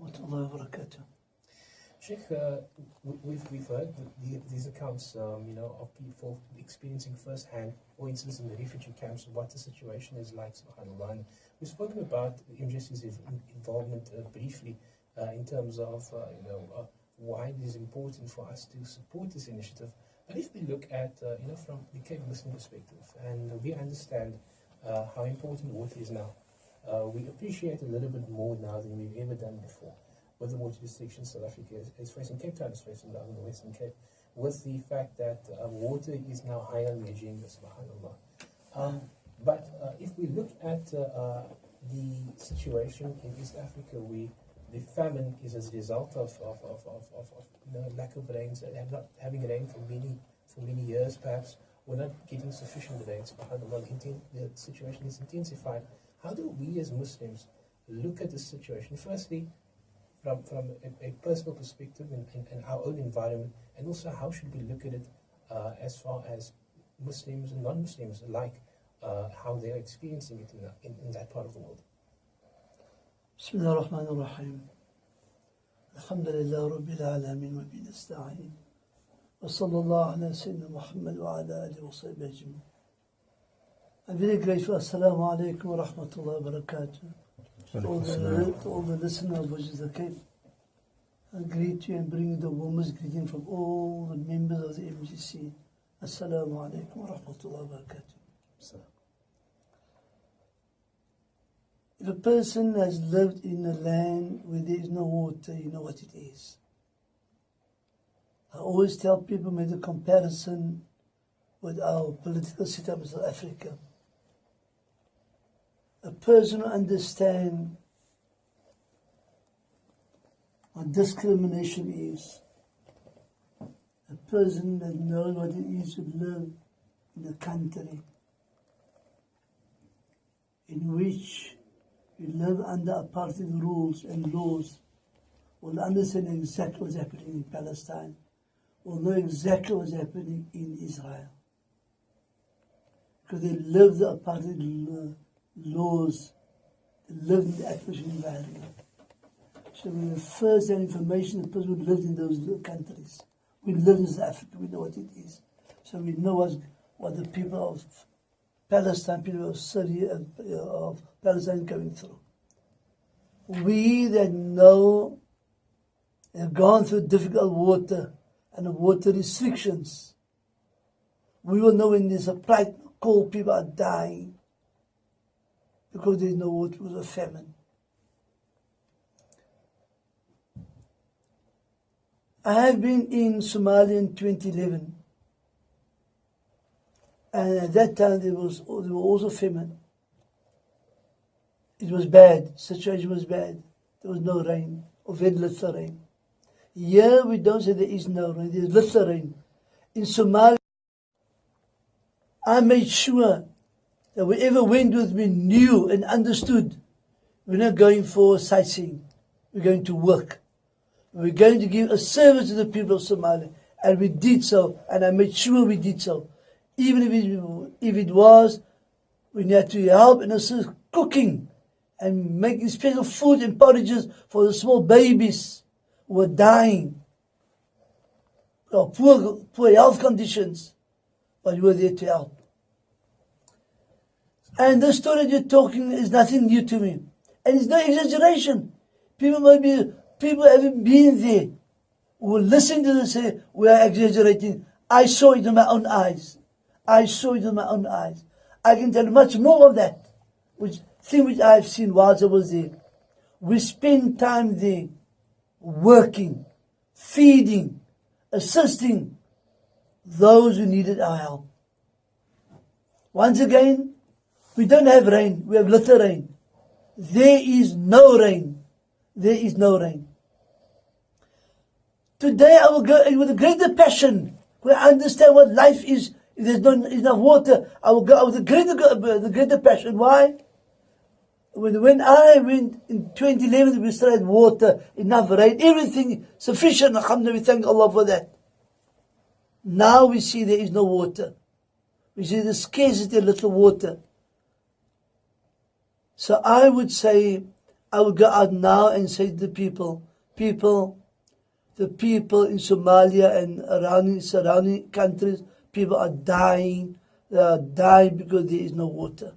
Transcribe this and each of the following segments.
warahmatullahi wabarakatuh. Sheikh, we've heard these accounts, of people experiencing firsthand, for instance, in the refugee camps, what the situation is like, subhanAllah. And we've spoken about MJC's involvement briefly in terms of, why it is important for us to support this initiative. But if we look at, from the Cape Muslim perspective, and we understand how important water is now, we appreciate a little bit more now than we've ever done before. With the water restrictions South Africa is facing, Cape Town is facing down in the Western Cape, with the fact that water is now high on the agenda, subhanAllah. But if we look at the situation in East Africa, the famine is as a result of lack of rains, and not having rain for many years perhaps. We're not getting sufficient rain, subhanAllah. The situation is intensified. How do we as Muslims look at the situation? Firstly, from a personal perspective and our own environment, and also how should we look at it as far as Muslims and non-Muslims alike, how they're experiencing it in that part of the world. Bismillah ar-Rahman ar-Rahim. Alhamdulillah Rabbil Alameen wa bihi nasta'in. Wa sallallahu ala Sayyidina Muhammad wa ala alihi wa sahbihi ajma'in. I'm very grateful. Assalamu alaikum wa rahmatullahi wa barakatuh. To all the listeners of Voices of the Cape, I greet you and bring the warmest greeting from all the members of the MJC. Assalamu alaikum wa rahmatullahi wa barakatuh. If a person has lived in a land where there is no water, you know what it is. I always tell people, make a comparison with our political setup in South Africa. A person who understands what discrimination is, a person that knows what it is to live in a country in which you live under apartheid rules and laws, will understand exactly what's happening in Palestine, will know exactly what's happening in Israel. Because they live the apartheid laws, they live in the atmosphere environment. So we have first-hand information, the person who lived in those countries. We live in South Africa, we know what it is. So we know what the people of Palestine, people of Syria, of Palestine going through. We that know, have gone through difficult water and water restrictions, we will know when there's a plight, cold, people are dying because there's no water, because of famine. I have been in Somalia in 2011, and at that time there were also famine. It was bad, situation was bad. There was no rain, or very little rain. Here we don't say there is no rain, there is little rain. In Somalia, I made sure that whoever went with me knew and understood we're not going for sightseeing, we're going to work. We're going to give a service to the people of Somalia. And we did so, and I made sure we did so. Even if it was, we had to help and assist cooking and making special food and porridges for the small babies who were dying, or poor health conditions, but we were there to help. And the story you're talking is nothing new to me. And it's no exaggeration. People haven't been there who will listen to this say, we are exaggerating. I saw it in my own eyes. I saw it in my own eyes. I can tell you much more of that, which I've seen whilst I was there. We spent time there, working, feeding, assisting those who needed our help. Once again, we don't have rain, we have little rain. There is no rain. There is no rain. Today I will go with a greater passion, where I understand what life is. If there's not enough water, I will go with the greater passion. Why? When I went in 2011, we still had water, enough rain, everything sufficient. Alhamdulillah, we thank Allah for that. Now we see there is no water. We see the scarcity of little water. So I would say, I would go out now and say to the people, the people in Somalia and around surrounding countries, people are dying. They are dying because there is no water.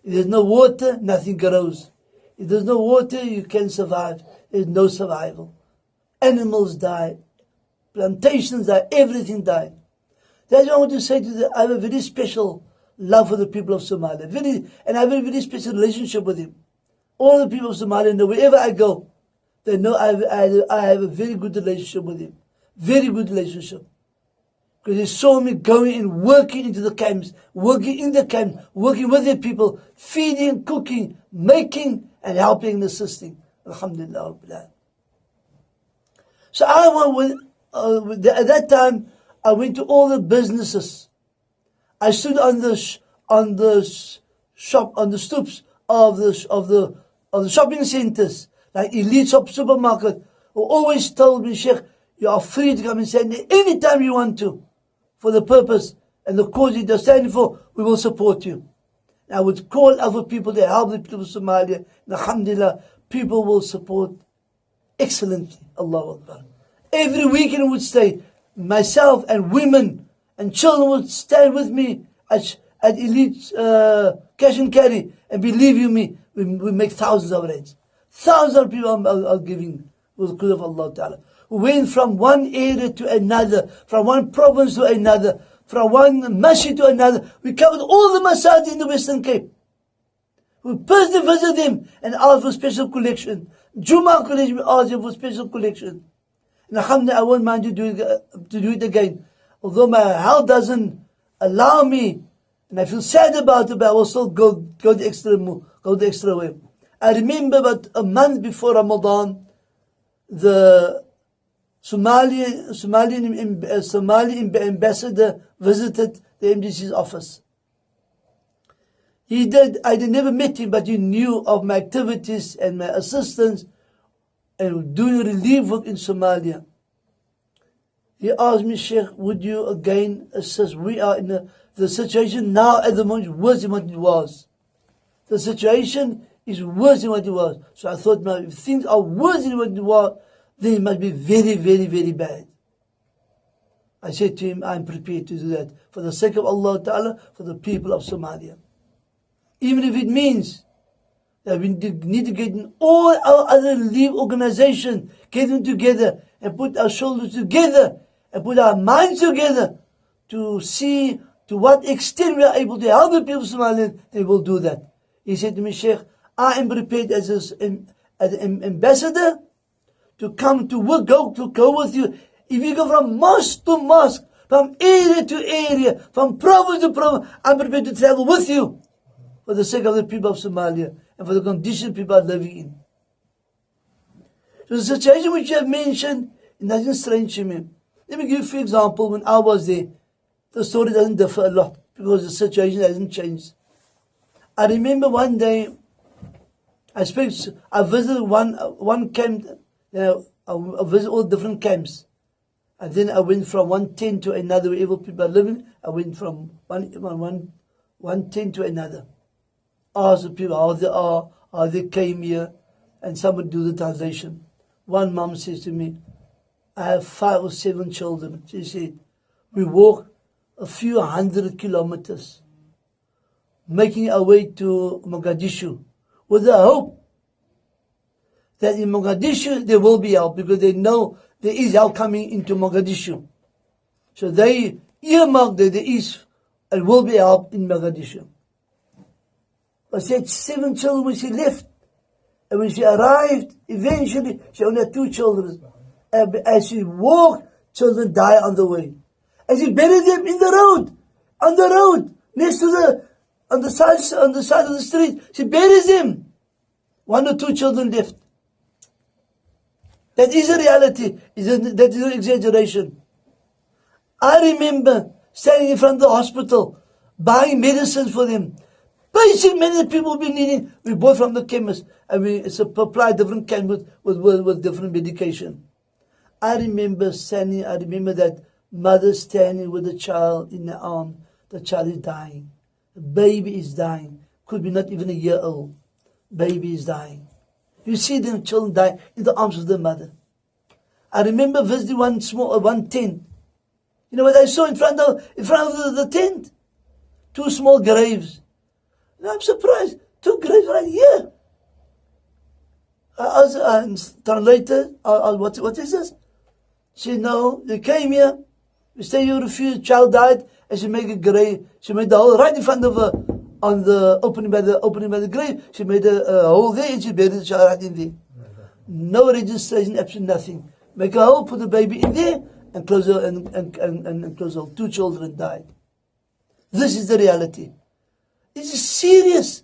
If there's no water, nothing grows. If there's no water, you can't survive. There's no survival. Animals die. Plantations die. Everything died. That's what I want to say to them. I have a very special love for the people of Somalia. And I have a very special relationship with them. All the people of Somalia know wherever I go, they know I have a very good relationship with them. Very good relationship. Because they saw me going and working into the camps, working in the camps, working with their people, feeding, cooking, making, and helping and assisting. Alhamdulillah. So at that time, I went to all the businesses. I stood on the stoops of the shopping centers, like Elite Supermarket, who always told me, Sheikh, you are free to come and stand there anytime you want to, for the purpose and the cause you're standing for. We will support you. And I would call other people to help the people of Somalia. And alhamdulillah, people will support excellently. Allahu Akbar. Every weekend would stay. Myself and women and children would stand with me at Elite Cash and Carry. And believe you me, we make thousands of rands. Thousands of people are giving with the good of Allah Ta'ala. We went from one area to another, from one province to another, from one masjid to another. We covered all the masajid in the Western Cape. We personally visited them and asked for special collection. Jummah collection, we asked them for special collection. And alhamdulillah, I won't mind to do it again. Although my health doesn't allow me, and I feel sad about it, but I will still go the extra way. I remember about a month before Ramadan, the Somali ambassador visited the MJC's office. I never met him, but he knew of my activities and my assistance and doing relief work in Somalia. He asked me, Sheikh, would you again assist? We are in the situation now at the moment is worse than what it was. The situation is worse than what it was. So I thought, now, if things are worse than what it was, then it must be very, very, very bad. I said to him, I'm prepared to do that for the sake of Allah Ta'ala, for the people of Somalia. Even if it means that we need to get in all our other relief organizations, get them together and put our shoulders together and put our minds together to see to what extent we are able to help the people of Somalia, they will do that. He said to me, Sheikh, I am prepared as an ambassador to come to work, go with you. If you go from mosque to mosque, from area to area, from province to province, I'm prepared to travel with you for the sake of the people of Somalia and for the conditions people are living in. So the situation which you have mentioned, it doesn't strange to me. Let me give you, for example, when I was there, the story doesn't differ a lot because the situation hasn't changed. I remember one day, I visited one camp, I visited all different camps. And then I went from one tent to another, wherever people are living. I went from one tent to another. Asked the people how they are, how they came here, and some would do the translation. One mom says to me, I have 5 or 7 children. She said, we walk a few 100 kilometers, making our way to Mogadishu, with the hope that in Mogadishu there will be help, because they know there is help coming into Mogadishu. So they earmark that there is and will be help in Mogadishu. But she had 7 children when she left. And when she arrived, eventually, she only had 2 children. And as she walked, children died on the way. And she buried them in the road, on the road, next to on the side of the street. She buries them. 1 or 2 children left. That is a reality. That is no exaggeration. I remember standing in front of the hospital, buying medicines for them. Basic medicine people be needing, we bought from the chemist, and we supply different kinds with different medication. I remember that mother standing with the child in her arm. The child is dying. The baby is dying. Could be not even a year old. babies dying. You see them children die in the arms of their mother. I remember visiting one tent. You know what I saw in front of the tent? 2 small graves. And I'm surprised. 2 graves right here. I asked translator, what is this? She said, no, they came here. We stay here, refused, child died, and she made a grave. She made the hole right in front of her, on the opening by the grave. She made a hole there, and she buried the child right in there. No registration, absolutely nothing. Make a hole, put the baby in there, and close her, and close her. 2 children died. This is the reality. This is serious.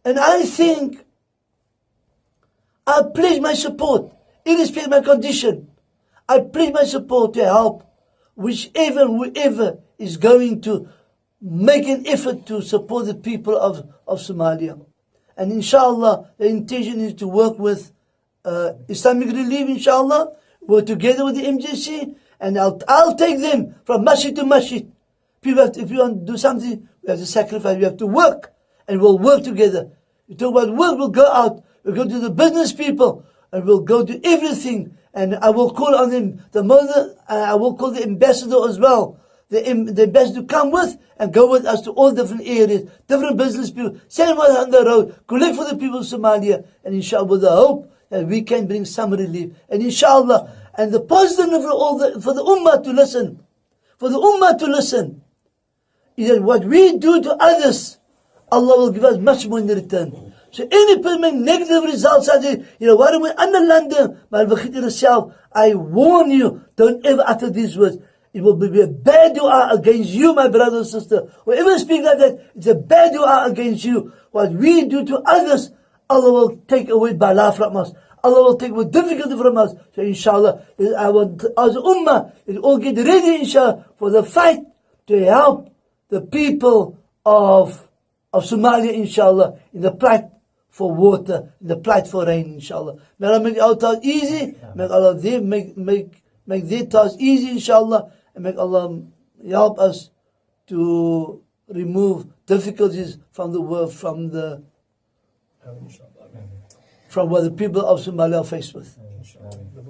And I think I pledge my support, irrespective of my condition. I pledge my support to help whoever is going to make an effort to support the people of Somalia. And inshallah, the intention is to work with Islamic Relief, inshallah. Work together with the MJC, and I'll take them from masjid to masjid. People have to, if you want to do something, we have to sacrifice, we have to work, and we'll work together. You talk about work, we'll go out, we'll go to the business people, and we'll go to everything, and I will call on them, I will call the ambassador as well, the ambassador to come with, and go with us to all different areas, different business people, send them on the road, collect for the people of Somalia, and inshallah with the hope that we can bring some relief. And inshallah, and the positive for the ummah to listen, is that what we do to others, Allah will give us much more in return. So any person make negative results, I say, why don't we underline them? But yourself, I warn you, don't ever utter these words. It will be a bad dua against you, my brother and sister. Whoever speaks like that, it's a bad dua against you. What we do to others, Allah will take away bala from us. Allah will take away difficulty from us. So inshallah, I want, as ummah, we all get ready, inshallah, for the fight to help the people of Somalia, inshallah, in the plight for water, in the plight for rain, inshallah. May Allah make our task easy, make Allah make their task easy, inshallah, and make Allah help us to remove difficulties from the world, from what the people of Somalia are faced with.